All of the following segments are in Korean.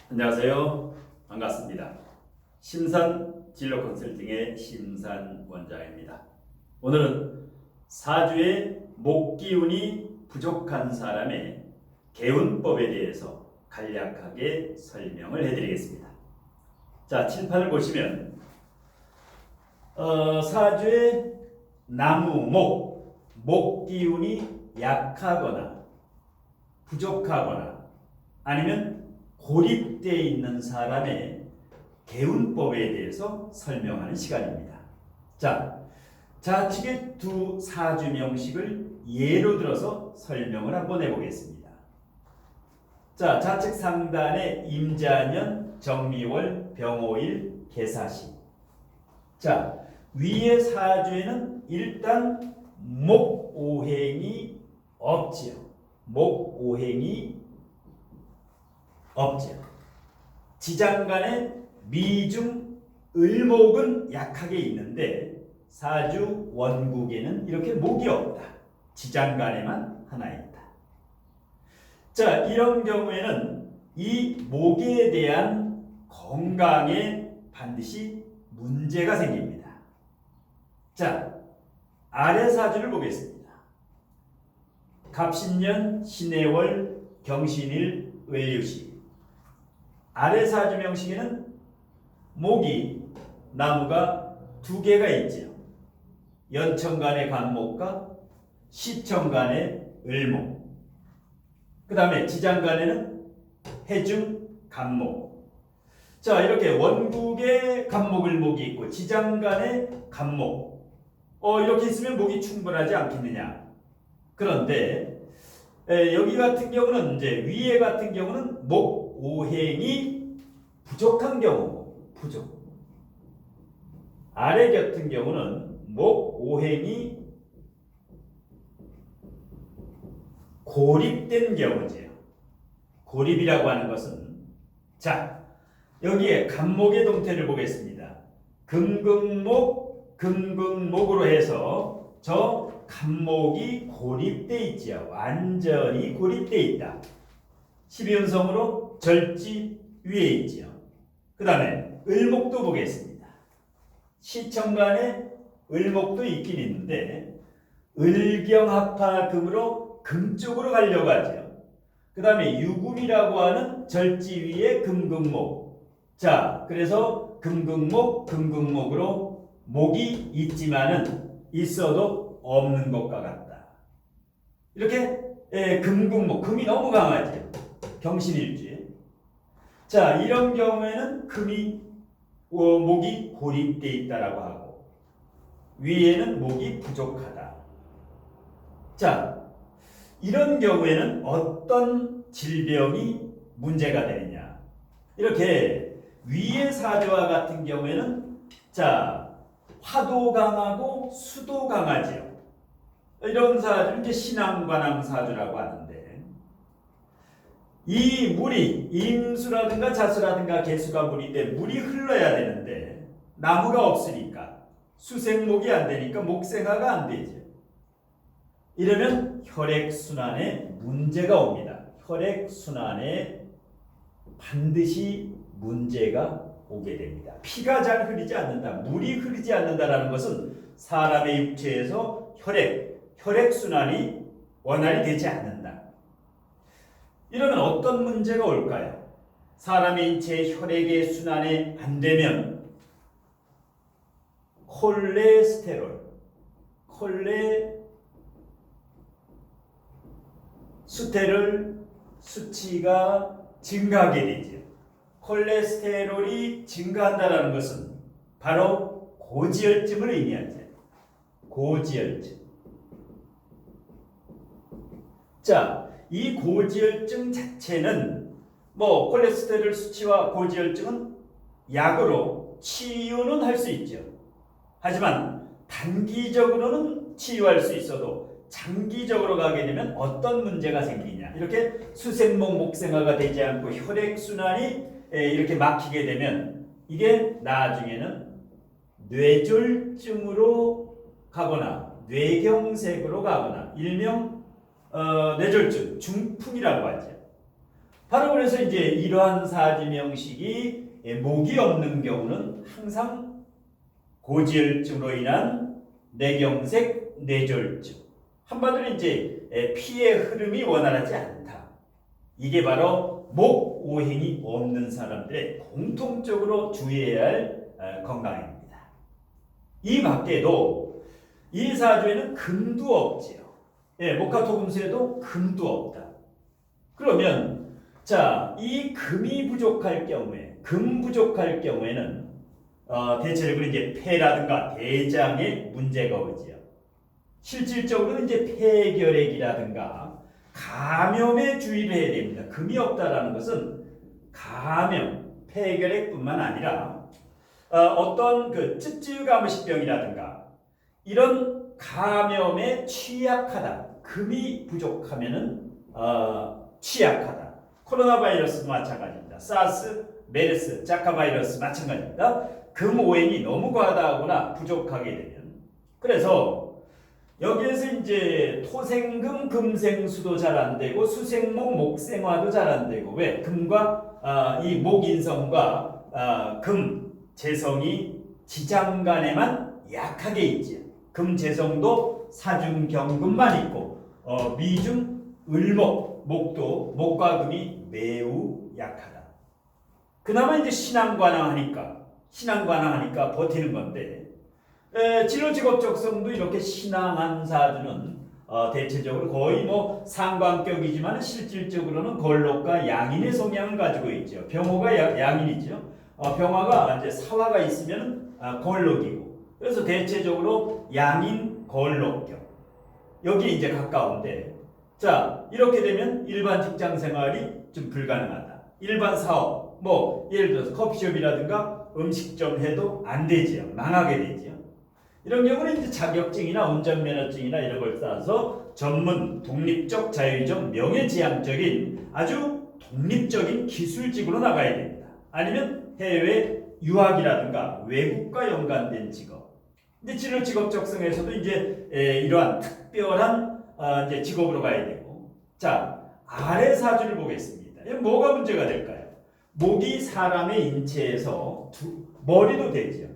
안녕하세요. 반갑습니다. 심산 진로 컨설팅의 심산 원장입니다. 오늘은 사주에 목 기운이 부족한 사람의 개운법에 대해서 간략하게 설명을 해드리겠습니다. 자, 칠판을 보시면 사주에 나무, 목 기운이 약하거나 부족하거나 아니면 고립되어 있는 사람의 개운법에 대해서 설명하는 시간입니다. 자, 좌측의 두 사주 명식을 예로 들어서 설명을 한번 해보겠습니다. 자, 좌측 상단에 임자년, 정미월, 병오일, 개사시. 자, 위의 사주에는 일단 목오행이 없지요. 목오행이 없죠. 지장간에 미중 을목은 약하게 있는데 사주 원국에는 이렇게 목이 없다. 지장간에만 하나 있다. 자, 이런 경우에는 이 목에 대한 건강에 반드시 문제가 생깁니다. 자, 아래 사주를 보겠습니다. 갑신년, 신해월, 경신일, 을유시. 아래 사주 명식에는 목이 나무가 두 개가 있지요. 연천간의 간목과 시천간의 을목. 그 다음에 지장간에는 해중 간목. 자, 이렇게 원국에 간목을목이 있고 지장간에 간목. 이렇게 있으면 목이 충분하지 않겠느냐. 그런데 여기 같은 경우는 이제 위에 같은 경우는 목 오행이 부족한 경우, 부족. 아래 같은 경우는 목 오행이 고립된 경우죠. 고립이라고 하는 것은, 자, 여기에 간목의 동태를 보겠습니다. 금극목으로 해서 저 간목이 고립돼 있지요. 완전히 고립돼 있다. 12운성으로 절지 위에 있지요. 그 다음에 을목도 보겠습니다. 시천간에 을목도 있긴 있는데 을경합화금으로 금 쪽으로 가려고 하죠. 그 다음에 유금이라고 하는 절지 위에 금극목. 자, 그래서 금극목으로 목이 있지만은 있어도 없는 것과 같다. 이렇게 금극목, 금이 너무 강하죠. 경신일주에. 자, 이런 경우에는 목이 고립되어 있다라고 하고 위에는 목이 부족하다. 자, 이런 경우에는 어떤 질병이 문제가 되느냐. 이렇게 위의 사주와 같은 경우에는 자, 화도 강하고 수도 강하죠. 이런 사주는 이제 신앙관왕 사주라고 하는데 이 물이 임수라든가 자수라든가 개수가 물인데 물이 흘러야 되는데 나무가 없으니까 수생목이 안 되니까 목생화가 안 되죠. 이러면 혈액순환에 문제가 옵니다. 혈액순환에 반드시 문제가 오게 됩니다. 피가 잘 흐르지 않는다. 물이 흐르지 않는다라는 것은 사람의 육체에서 혈액순환이 원활히 되지 않는다. 이러면 어떤 문제가 올까요? 사람의 인체의 혈액의 순환이 안 되면 콜레스테롤, 콜레스테롤 수치가 증가하게 되죠. 콜레스테롤이 증가한다는 것은 바로 고지혈증을 의미하죠. 고지혈증. 자, 이 고지혈증 자체는 콜레스테롤 수치와 고지혈증은 약으로 치유는 할 수 있죠. 하지만 단기적으로는 치유할 수 있어도 장기적으로 가게 되면 어떤 문제가 생기냐. 이렇게 수생목, 목생화가 되지 않고 혈액순환이 이렇게 막히게 되면 이게 나중에는 뇌졸중으로 가거나 뇌경색으로 가거나 일명 뇌졸중, 중풍이라고 하죠. 바로 그래서 이제 이러한 사주 명식이 목이 없는 경우는 항상 고지혈증으로 인한 뇌경색, 뇌졸중, 한마디로 이제 피의 흐름이 원활하지 않다. 이게 바로 목 오행이 없는 사람들의 공통적으로 주의해야 할 건강입니다. 이 밖에도 이 사주에는 금도 없지요. 목화토금수에도 금도 없다. 그러면 자, 이 금이 부족할 경우에, 금 부족할 경우에는 대체적으로 이제 폐라든가 대장에 문제가 오지요. 실질적으로는 이제 폐결핵이라든가 감염에 주의를 해야 됩니다. 금이 없다라는 것은 감염, 폐결핵뿐만 아니라 어떤 그 찌찌유가무식병이라든가 이런 감염에 취약하다. 금이 부족하면은 취약하다. 코로나 바이러스도 마찬가지입니다. 사스, 메르스, 자카 바이러스 마찬가지입니다. 금 오행이 너무 과다하거나 부족하게 되면, 그래서 여기에서 이제 토생금, 금생수도 잘 안 되고 수생목, 목생화도 잘 안 되고, 왜? 금과 이 목인성과 금 재성이 지장간에만 약하게 있지요. 금 재성도 사중 경금만 있고 미중 을목, 목도 목과 금이 매우 약하다. 그나마 이제 신앙관항하니까 버티는 건데, 진로직업적성도 이렇게 신앙한 사주는 대체적으로 거의 뭐 상관격이지만 실질적으로는 걸록과 양인의 성향을 가지고 있죠. 병호가 양인이죠. 병화가 이제 사화가 있으면 걸록이고, 그래서 대체적으로 양인 걸록격 여기 이제 가까운데, 자, 이렇게 되면 일반 직장 생활이 좀 불가능하다. 일반 사업, 뭐 예를 들어서 커피숍이라든가 음식점 해도 안 되지요. 망하게 되지요. 이런 경우는 이제 자격증이나 운전면허증이나 이런 걸 따서 전문, 독립적, 자율적, 명예지향적인 아주 독립적인 기술직으로 나가야 됩니다. 아니면 해외 유학이라든가 외국과 연관된 직업. 근데 진로 직업 적성에서도 이제 이러한 특별한 이제 직업으로 가야 되고. 자, 아래 사주를 보겠습니다. 뭐가 문제가 될까요? 목이 사람의 인체에서 머리도 되지요.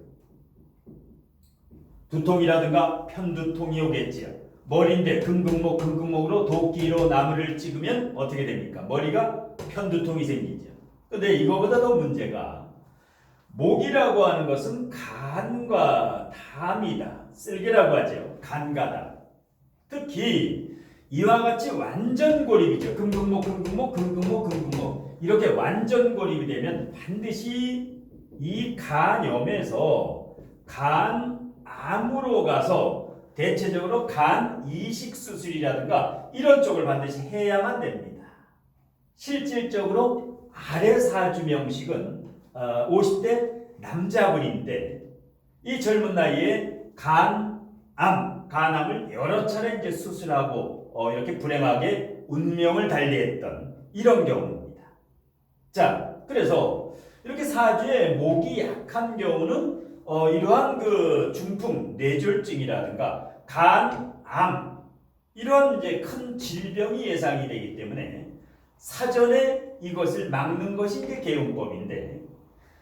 두통이라든가 편두통이 오겠지요. 머리인데 금금목으로 도끼로 나무를 찍으면 어떻게 됩니까? 머리가 편두통이 생기죠. 근데 이거보다 더 문제가, 목이라고 하는 것은 간과 담이다. 쓸개라고 하죠. 간과다. 특히 이와 같이 완전 고립이죠. 금금목 이렇게 완전 고립이 되면 반드시 이 간염에서 간암으로 가서 대체적으로 간 이식 수술이라든가 이런 쪽을 반드시 해야만 됩니다. 실질적으로 아래 사주 명식은 50대 남자분인데, 이 젊은 나이에 간암을 여러 차례 이제 수술하고 이렇게 불행하게 운명을 달리했던 이런 경우입니다. 자, 그래서 이렇게 사주에 목이 약한 경우는 이러한 그 중풍, 뇌졸중이라든가 간암 이런 이제 큰 질병이 예상이 되기 때문에 사전에 이것을 막는 것이 이제 개운법인데,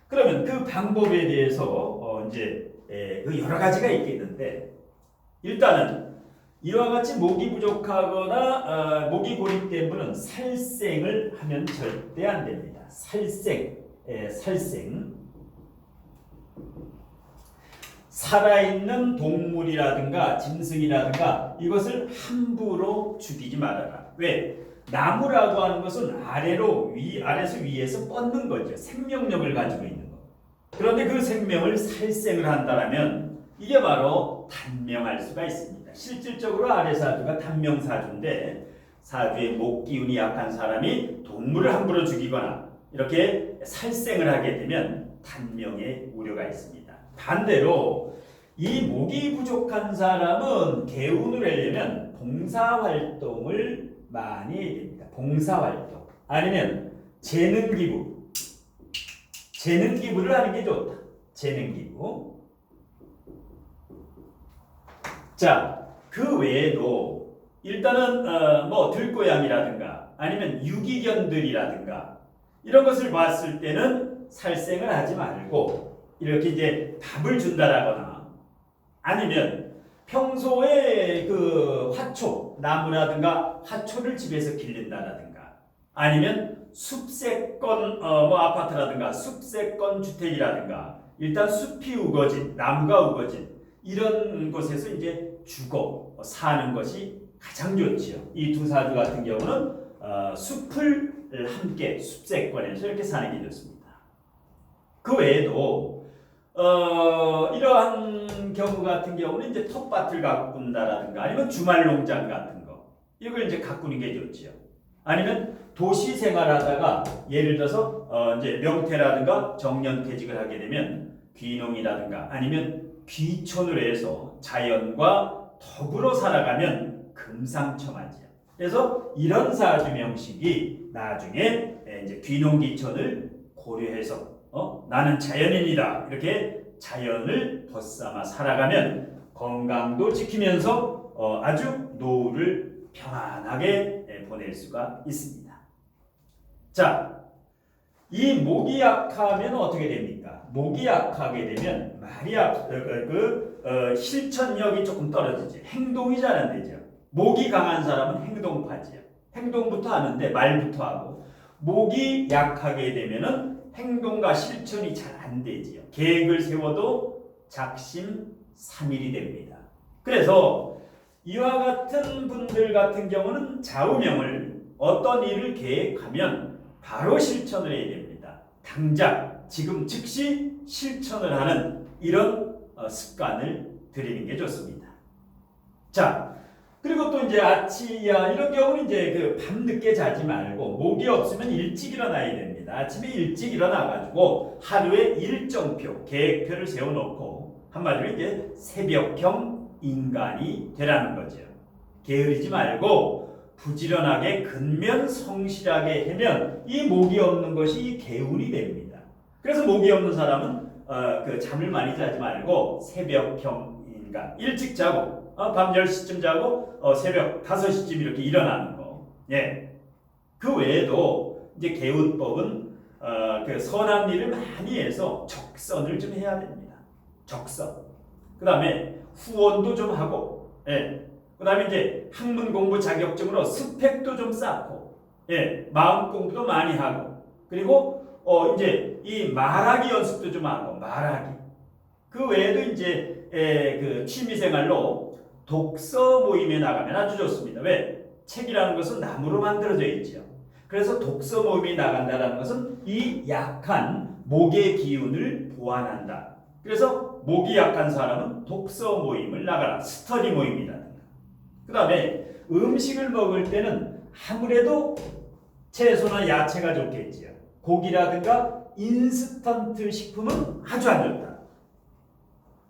그러면 그 방법에 대해서 이제 여러 가지가 있겠는데, 일단은 이와 같이 목이 부족하거나 목이 고립된 분은 살생을 하면 절대 안 됩니다. 살생. 살아있는 동물이라든가 짐승이라든가 이것을 함부로 죽이지 말아라. 왜? 나무라고 하는 것은 아래에서 위에서 뻗는 거죠. 생명력을 가지고 있는 거. 그런데 그 생명을 살생을 한다면 이게 바로 단명할 수가 있습니다. 실질적으로 아래 사주가 단명사주인데, 사주의 목 기운이 약한 사람이 동물을 함부로 죽이거나 이렇게 살생을 하게 되면 단명의 우려가 있습니다. 반대로 이 목이 부족한 사람은 개운을 하려면 봉사활동을 많이 해야 됩니다. 봉사활동 아니면 재능기부를 하는 게 좋다. 재능기부. 자, 그 외에도 일단은 뭐 들고양이라든가 아니면 유기견들이라든가 이런 것을 봤을 때는 살생을 하지 말고 이렇게 이제 밥을 준다라거나 아니면 평소에 그 화초, 나무라든가 화초를 집에서 기른다라든가 아니면 숲세권 뭐 아파트라든가 숲세권 주택이라든가 일단 숲이 우거진, 나무가 우거진 이런 곳에서 이제 주거 사는 것이 가장 좋지요. 이 두 사주 같은 경우는 숲을 함께 숲세권에서 이렇게 사는 게 좋습니다. 그 외에도 이러한 경우 같은 경우는 이제 텃밭을 가꾼다라든가 아니면 주말 농장 같은 거 이걸 이제 가꾸는 게 좋지요. 아니면 도시 생활하다가 예를 들어서 이제 명퇴라든가 정년퇴직을 하게 되면 귀농이라든가 아니면 귀촌을 해서 자연과 더불어 살아가면 금상첨화지요. 그래서 이런 사주 명식이 나중에 이제 귀농귀촌을 고려해서 나는 자연인이다 이렇게 자연을 벗삼아 살아가면 건강도 지키면서 아주 노후를 평안하게 보낼 수가 있습니다. 자, 이 목이 약하면 어떻게 됩니까? 목이 약하게 되면 말이 실천력이 조금 떨어지죠. 행동이 잘 안 되죠. 목이 강한 사람은 행동파지요. 행동부터 하는데 말부터 하고 목이 약하게 되면은 행동과 실천이 잘 안 되지요. 계획을 세워도 작심삼일이 됩니다. 그래서 이와 같은 분들 같은 경우는 좌우명을 어떤 일을 계획하면 바로 실천을 해야 됩니다. 당장 지금 즉시 실천을 하는 이런 습관을 들이는 게 좋습니다. 자, 그리고 또 이제 아치야 이런 경우는 이제 그 밤늦게 자지 말고 목이 없으면 일찍 일어나야 됩니다. 아침에 일찍 일어나가지고 하루에 일정표, 계획표를 세워놓고 한마디로 이제 새벽형 인간이 되라는 거죠. 게으르지 말고 부지런하게 근면성실하게 하면 이 목이 없는 것이 개운이 됩니다. 그래서 목이 없는 사람은 그 잠을 많이 자지 말고 새벽형 인간 일찍 자고 밤 10시쯤 자고 새벽 5시쯤 이렇게 일어나는 거. 예. 그 외에도 이제 개운법은 그 선한 일을 많이 해서 적선을 좀 해야 됩니다. 적선. 그 다음에 후원도 좀 하고, 예. 그 다음에 이제 학문 공부 자격증으로 스펙도 좀 쌓고, 예. 마음 공부도 많이 하고, 그리고 이제 이 말하기 연습도 좀 하고, 말하기. 그 외에도 이제 그 취미생활로 독서 모임에 나가면 아주 좋습니다. 왜? 책이라는 것은 나무로 만들어져 있죠. 그래서 독서 모임에 나간다는 것은 이 약한 목의 기운을 보완한다. 그래서 목이 약한 사람은 독서 모임을 나가라. 스터디 모임이라든가. 그 다음에 음식을 먹을 때는 아무래도 채소나 야채가 좋겠지요. 고기라든가 인스턴트 식품은 아주 안 좋다.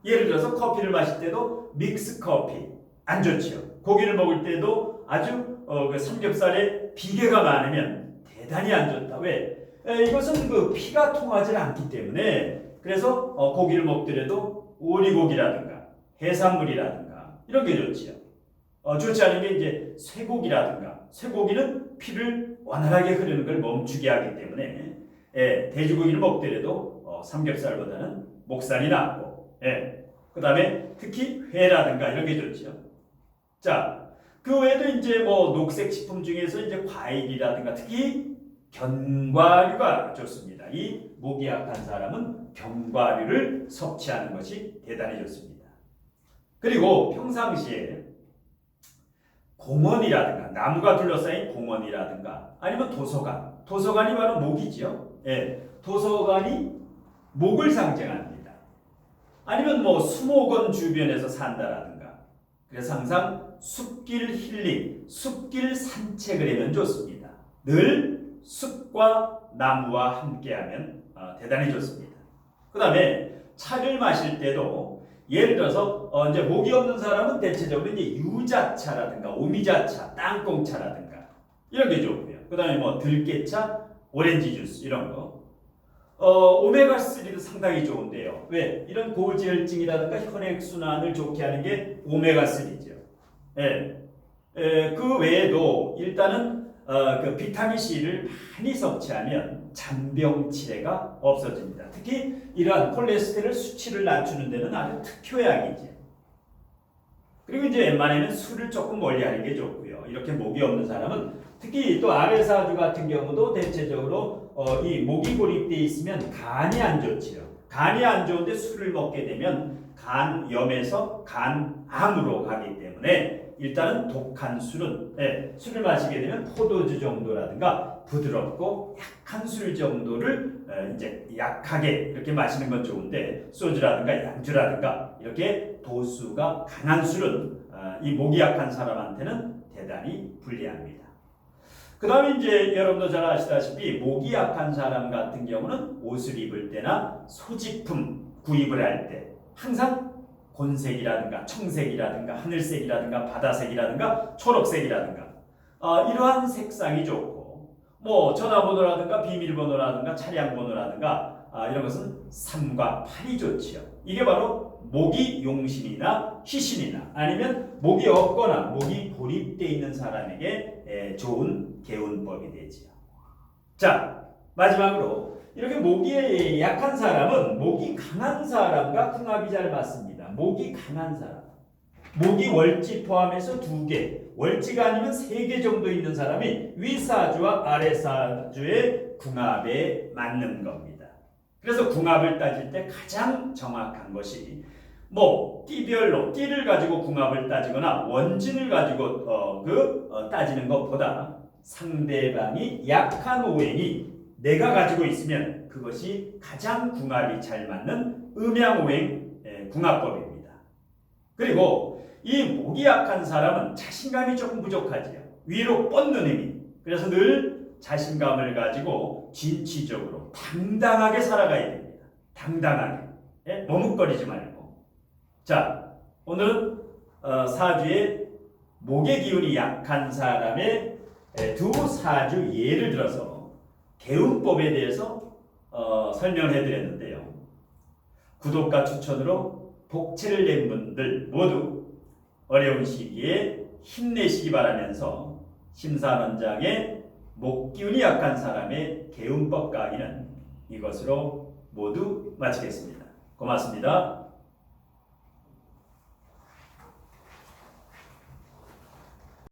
예를 들어서 커피를 마실 때도 믹스 커피 안 좋지요. 고기를 먹을 때도 아주 그 삼겹살에 비계가 많으면 대단히 안 좋다. 왜? 이것은 그 피가 통하지 않기 때문에 그래서 고기를 먹더라도 오리고기라든가 해산물이라든가 이런 게 좋지요. 좋지 않은 게 이제 쇠고기라든가 쇠고기는 피를 원활하게 흐르는 걸 멈추게 하기 때문에 돼지고기를 먹더라도 삼겹살보다는 목살이 낫고 그 다음에 특히 회라든가 이런 게 좋죠. 자, 그 외에도 이제 뭐 녹색 식품 중에서 이제 과일이라든가 특히 견과류가 좋습니다. 이 목이 약한 사람은 견과류를 섭취하는 것이 대단히 좋습니다. 그리고 평상시에 공원이라든가 나무가 둘러싸인 공원이라든가 아니면 도서관이 바로 목이죠. 도서관이 목을 상징합니다. 아니면 뭐 수목원 주변에서 산다라든가. 그래서 항상 숲길 힐링, 숲길 산책을 하면 좋습니다. 늘 숲과 나무와 함께하면 대단히 좋습니다. 그 다음에 차를 마실 때도 예를 들어서 이제 목이 없는 사람은 대체적으로 이제 유자차라든가 오미자차, 땅콩차라든가 이런 게 좋고요. 그 다음에 뭐 들깨차, 오렌지 주스 이런 거. 오메가3도 상당히 좋은데요. 왜? 이런 고지혈증이라든가 혈액순환을 좋게 하는 게 오메가3죠. 그 외에도 일단은 그 비타민 C를 많이 섭취하면 잔병 치레가 없어집니다. 특히 이러한 콜레스테롤 수치를 낮추는 데는 아주 특효약이죠. 그리고 이제 웬만하면 술을 조금 멀리하는 게 좋고요. 이렇게 목이 없는 사람은 특히 또 아래사주 같은 경우도 대체적으로 이 목이 고립되어 있으면 간이 안 좋지요. 간이 안 좋은데 술을 먹게 되면 간염에서 간암으로 가기 때문에 일단은 독한 술은 술을 마시게 되면 포도주 정도라든가 부드럽고 약한 술 정도를 이제 약하게 이렇게 마시는 건 좋은데 소주라든가 양주라든가 이렇게 도수가 강한 술은 이 목이 약한 사람한테는 대단히 불리합니다. 그 다음에 이제 여러분도 잘 아시다시피 목이 약한 사람 같은 경우는 옷을 입을 때나 소지품 구입을 할 때 항상 곤색이라든가 청색이라든가 하늘색이라든가 바다색이라든가 초록색이라든가 이러한 색상이 좋고 뭐 전화번호라든가 비밀번호라든가 차량번호라든가 이런 것은 3과 8이 좋지요. 이게 바로 목이 용신이나 희신이나 아니면 목이 없거나 목이 고립되어 있는 사람에게 좋은 개운법이 되지요. 자, 마지막으로 이렇게 목이 약한 사람은 목이 강한 사람과 궁합이 잘 맞습니다. 목이 강한 사람, 목이 월지 포함해서 2개, 월지가 아니면 3개 정도 있는 사람이 위사주와 아래사주의 궁합에 맞는 겁니다. 그래서 궁합을 따질 때 가장 정확한 것이 뭐 띠별로 띠를 가지고 궁합을 따지거나 원진을 가지고 따지는 것보다 상대방이 약한 오행이 내가 가지고 있으면 그것이 가장 궁합이 잘 맞는 음양오행 궁합법입니다. 그리고 이 목이 약한 사람은 자신감이 조금 부족하지요. 위로 뻗는 힘이. 그래서 늘 자신감을 가지고 진취적으로 당당하게 살아가야 됩니다. 당당하게. 머뭇거리지 말고. 자, 오늘은 사주의 목의 기운이 약한 사람의 두 사주 예를 들어서 개운법에 대해서 설명을 해드렸는데요. 구독과 추천으로 복채를 낸 분들 모두 어려운 시기에 힘내시기 바라면서 심사원장의 목기운이 약한 사람의 개운법 강의는 이것으로 모두 마치겠습니다. 고맙습니다.